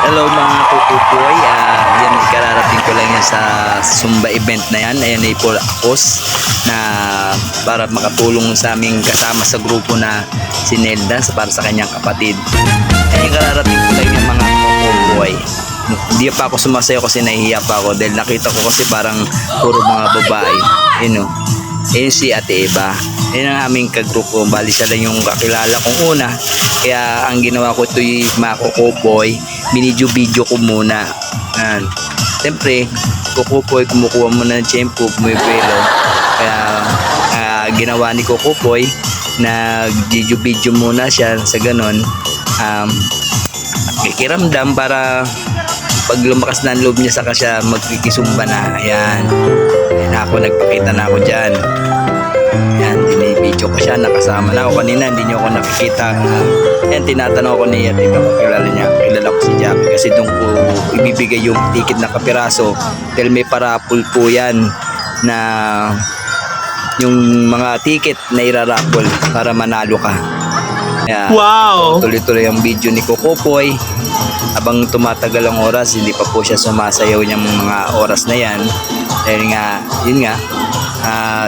Hello mga kukupoy, yan kararating ko lang yan sa Zumba event na yan. Ayan ay Paul Akos na para makatulong sa aming kasama sa grupo na si Nelda para sa kanyang kapatid. Ayan kararating ko lang yan mga kukupoy. Hindi pa ako sumasayo kasi nahihiya pa ako dahil nakita ko kasi parang puro mga babae. Yun o. Ayun si Ate Eva. Ayun ang aming kagrupo. Bali siya lang yung kakilala kong una. Kaya ang ginawa ko ito'y mga kukupoy. Binidyo-video ko muna. Yan. Siyempre, kukupoy, kumukuha muna ng shampoo, bumibelo. Kaya ginawa ni kukupoy, nag-video muna siya sa ganon. Kikiramdam para pag lumakas na ang loob niya saka siya magkikisumba na. Ayan. Ayan ako, nagpakita na ako dyan. Ayan, dinibidyo ko siya. Nakasama na ako kanina. Hindi niyo ako nakikita. Ayan, tinatanong ko niya. Kilala niya. Kilala ko si Jackie. Kasi doon ko ibibigay yung ticket na kapiraso. Dahil may parapol po yan na yung mga ticket na irarapol para manalo ka. Ayan. Wow! Tuloy-tuloy ang video ni Kukupoy. Habang tumatagal ang oras, hindi pa po siya sumasayaw niyang mga oras na yan. Dahil nga, yun nga,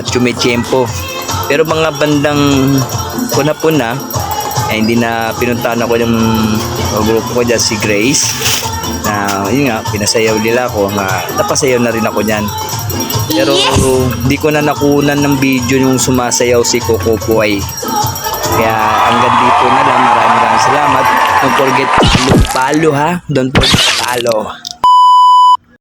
chumechempo. Pero mga bandang puna-puna, hindi na pinuntahan ako yung grupo ko dyan, si Grace. Na, yun nga, pinasayaw nila ako. Napasayaw na rin ako dyan. Pero hindi ko na nakunan ng video yung sumasayaw si Kukupoy. Kaya hanggang dito na lang. Maraming salamat. Don't forget to follow ha. Don't forget to follow.